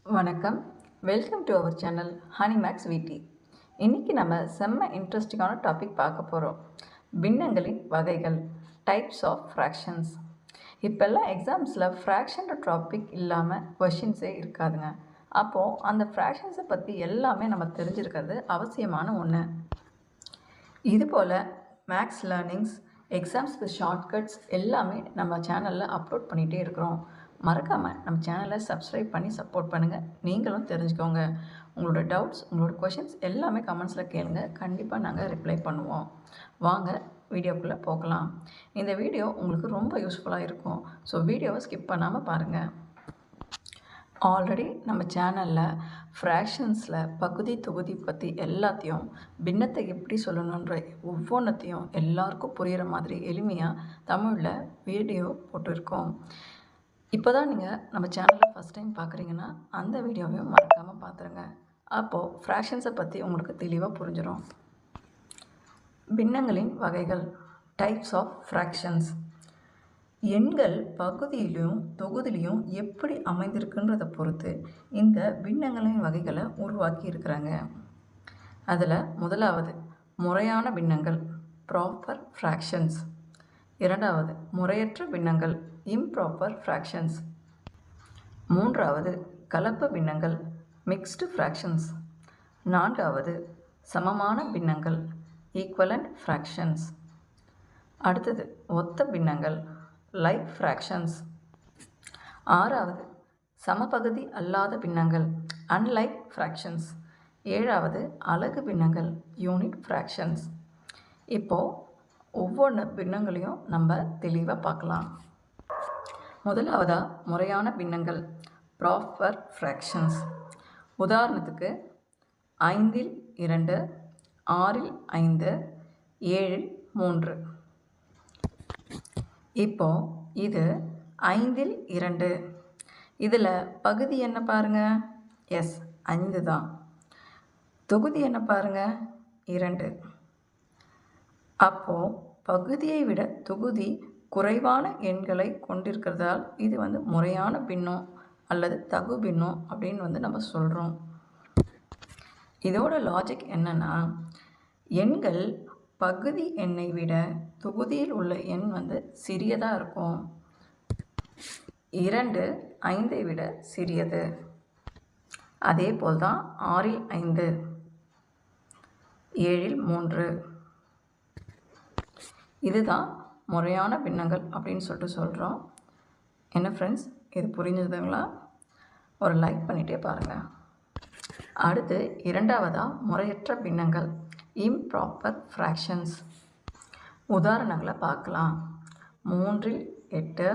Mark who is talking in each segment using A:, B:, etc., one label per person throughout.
A: வணக்கம். Welcome to our channel ஹனிமேக்ஸ் விடி. இன்றைக்கி நம்ம செம்ம இன்ட்ரெஸ்டிங்கான டாபிக் பார்க்க போகிறோம். பின்னங்களின் வகைகள், டைப்ஸ் ஆஃப் ஃப்ராக்ஷன்ஸ். இப்போல்லாம் எக்ஸாம்ஸில் ஃப்ராக்ஷன்ற டாபிக் இல்லாமல் கொஷின்ஸே இருக்காதுங்க. அப்போது அந்த ஃப்ராக்ஷன்ஸை பற்றி எல்லாமே நம்ம தெரிஞ்சிருக்கிறது அவசியமான ஒன்று. இதுபோல் மேக்ஸ் லேர்னிங்ஸ், எக்ஸாம்ஸ்க்கு ஷார்ட்கட்ஸ் எல்லாமே நம்ம சேனலில் அப்லோட் பண்ணிகிட்டே இருக்கிறோம். மறக்காமல் நம்ம சேனலை சப்ஸ்கிரைப் பண்ணி சப்போர்ட் பண்ணுங்கள். நீங்களும் தெரிஞ்சுக்கோங்க. உங்களோட டவுட்ஸ், உங்களோட கொஷின்ஸ் எல்லாமே கமெண்ட்ஸில் கேளுங்க. கண்டிப்பாக நாங்கள் ரிப்ளை பண்ணுவோம். வாங்க வீடியோக்குள்ளே போகலாம். இந்த வீடியோ உங்களுக்கு ரொம்ப யூஸ்ஃபுல்லாக இருக்கும். ஸோ வீடியோவை ஸ்கிப் பண்ணாமல் பாருங்கள். ஆல்ரெடி நம்ம சேனலில் ஃப்ராக்ஷன்ஸில் பகுதி தொகுதி பற்றி எல்லாத்தையும், பின்னத்தை எப்படி சொல்லணுன்ற ஒவ்வொன்றத்தையும் எல்லாருக்கும் புரிகிற மாதிரி எளிமையாக தமிழில் வீடியோ போட்டிருக்கோம். இப்போ தான் நீங்கள் நம்ம சேனலில் ஃபஸ்ட் டைம் பார்க்குறீங்கன்னா அந்த வீடியோவையும் மறக்காமல் பார்த்துருங்க. அப்போது ஃப்ராக்ஷன்ஸை பற்றி உங்களுக்கு தெளிவாக புரிஞ்சிடும். பின்னங்களின் வகைகள், டைப்ஸ் ஆஃப் ஃப்ராக்ஷன்ஸ். எண்கள் பகுதியிலையும் தொகுதியிலையும் எப்படி அமைந்திருக்குன்றதை பொறுத்து இந்த பின்னங்களின் வகைகளை உருவாக்கி இருக்கிறாங்க. அதில் முதலாவது முறையான பின்னங்கள், ப்ராப்பர் ஃப்ராக்ஷன்ஸ். இரண்டாவது முறையற்ற பின்னங்கள், இம்ப்ராப்பர் ஃப்ராக்ஷன்ஸ். மூன்றாவது கலப்பு பின்னங்கள், மிக்ஸ்டு ஃப்ராக்ஷன்ஸ். நான்காவது சமமான பின்னங்கள், ஈக்குவலண்ட் ஃப்ராக்ஷன்ஸ். அடுத்தது ஒத்த பின்னங்கள், லைக் ஃப்ராக்ஷன்ஸ். ஆறாவது சமபகுதி அல்லாத பின்னங்கள், அன்லைக் ஃப்ராக்ஷன்ஸ். ஏழாவது அலகு பின்னங்கள், யூனிட் ஃப்ராக்ஷன்ஸ். இப்போது ஒவ்வொன்று பின்னங்களையும் நம்ம தெளிவாக பார்க்கலாம். முதலாவதாக முறையான பின்னங்கள், ப்ராப்பர் ஃப்ராக்ஷன்ஸ். உதாரணத்துக்கு 5 2, 6 5, 7 3. இப்போது இது 5 2. இதில் பகுதி என்ன பாருங்கள்? எஸ், 5 தான். தொகுதி என்ன பாருங்கள்? 2. அப்போது பகுதியை விட தொகுதி குறைவான எண்களை கொண்டிருக்கிறதால் இது முறையான பின்னம் அல்லது தகு பின்னம் அப்படின்னு நம்ம சொல்கிறோம். இதோட லாஜிக் என்னென்னா, எண்கள் பகுதி எண்ணை விட தொகுதியில் உள்ள எண் சிறியதாக இருக்கும். 2 5ஐ விட சிறியது. அதே போல் தான் 6 5, 7 3. இதுதான் முறையான பின்னங்கள் அப்படின்னு சொல்கிறோம். என்ன ஃப்ரெண்ட்ஸ், இது புரிஞ்சதுங்களா? ஒரு லைக் பண்ணிகிட்டே பாருங்கள். அடுத்து இரண்டாவதாக முறையற்ற பின்னங்கள், இம்ப்ராப்பர் ஃப்ராக்ஷன்ஸ். உதாரணங்களை பார்க்கலாம். 3 8,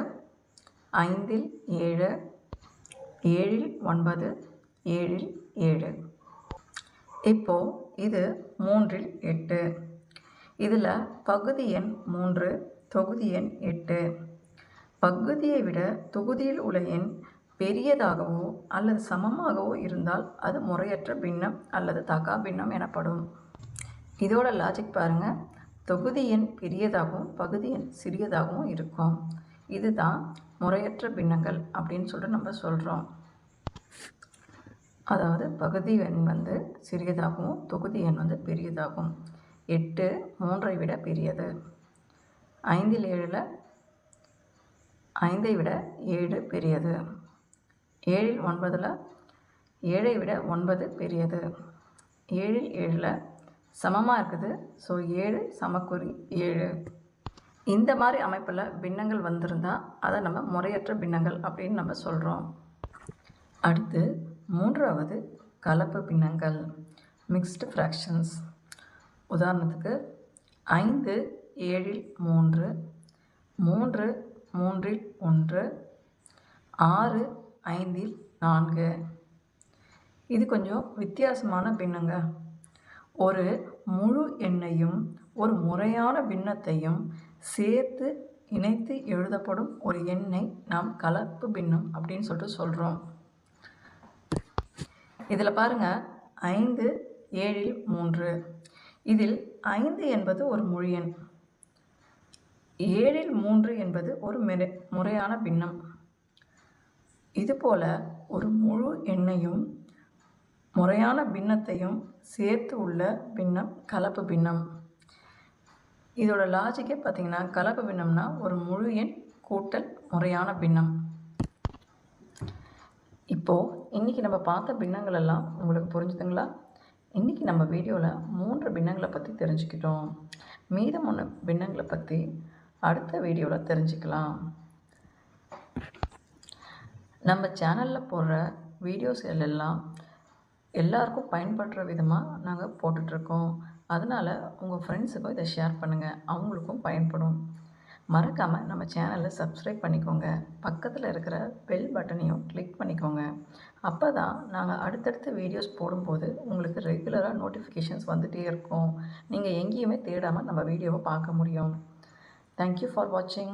A: 5 7, 7 9, 7 7. இப்போது இது 3 8. இதில் பகுதி எண் 3, தொகுதி எண் 8. பகுதியை விட தொகுதியில் உள்ள எண் பெரியதாகவோ அல்லது சமமாகவோ இருந்தால் அது முறையற்ற பின்னம் அல்லது தகா பின்னம் எனப்படும். இதோட லாஜிக் பாருங்கள். தொகுதி எண் பெரியதாகவும் பகுதி எண் சிறியதாகவும் இருக்கும். இதுதான் முறையற்ற பின்னங்கள் அப்படின்னு நம்ம சொல்கிறோம். அதாவது பகுதி எண் சிறியதாகவும் தொகுதி எண் பெரியதாகும். 8 3ஐ விட பெரியது. 5 7, 5ஐ விட 7 பெரியது. 7 9, 7ஐ விட 9 பெரியது. 7 7 சமமாக இருக்குது. ஸோ 7 சமக்குறி 7. இந்த மாதிரி அமைப்பில் பின்னங்கள் வந்திருந்தால் அதை நம்ம முறையற்ற பின்னங்கள் அப்படின்னு நம்ம சொல்கிறோம். அடுத்து மூன்றாவது கலப்பு பின்னங்கள், மிக்ஸ்டு ஃப்ராக்ஷன்ஸ். உதாரணத்துக்கு 5 7 3, 3 3 1, 6 5 4. இது கொஞ்சம் வித்தியாசமான பின்னங்க. ஒரு முழு எண்ணையும் ஒரு முறையான பின்னத்தையும் சேர்த்து இணைத்து எழுதப்படும் ஒரு எண்ணை நாம் கலப்பு பின்னம் அப்படின்னு சொல்கிறோம். இதில் பாருங்கள், 5 7 3. இதில் 5 என்பது ஒரு முழு எண், 7 3 என்பது ஒரு முறையான பின்னம். இதுபோல் ஒரு முழு எண்ணையும் முறையான பின்னத்தையும் சேர்த்து உள்ள பின்னம் கலப்பு பின்னம். இதோட லாஜிக்கே பார்த்திங்கன்னா, கலப்பு பின்னம்னா ஒரு முழு எண் கூட்டல் முறையான பின்னம். இப்போது இன்றைக்கி நம்ம பார்த்த பின்னங்கள் எல்லாம் உங்களுக்கு புரிஞ்சுதுங்களா? இன்றைக்கி நம்ம வீடியோவில் 3 பின்னங்களை பற்றி தெரிஞ்சுக்கிட்டோம். மீதம் 3 பின்னங்களை பற்றி அடுத்த வீடியோவில் தெரிஞ்சுக்கலாம். நம்ம சேனலில் போடுற வீடியோஸ் எல்லாம் எல்லாருக்கும் பயன்படுற விதமாக நாங்கள் போட்டுட்ருக்கோம். அதனால் உங்கள் ஃப்ரெண்ட்ஸுக்கும் இதை ஷேர் பண்ணுங்கள், அவங்களுக்கும் பயன்படும். மறக்காமல் நம்ம சேனலை சப்ஸ்கிரைப் பண்ணிக்கோங்க. பக்கத்தில் இருக்கிற பெல் பட்டனையும் கிளிக் பண்ணிக்கோங்க. அப்போ தான் நாங்கள் அடுத்தடுத்த வீடியோஸ் போடும்போது உங்களுக்கு ரெகுலராக நோட்டிஃபிகேஷன்ஸ் வந்துகிட்டே இருக்கும். நீங்கள் எங்கேயுமே தேடாமல் நம்ம வீடியோவை பார்க்க முடியும். தேங்க்யூ ஃபார் வாட்சிங்.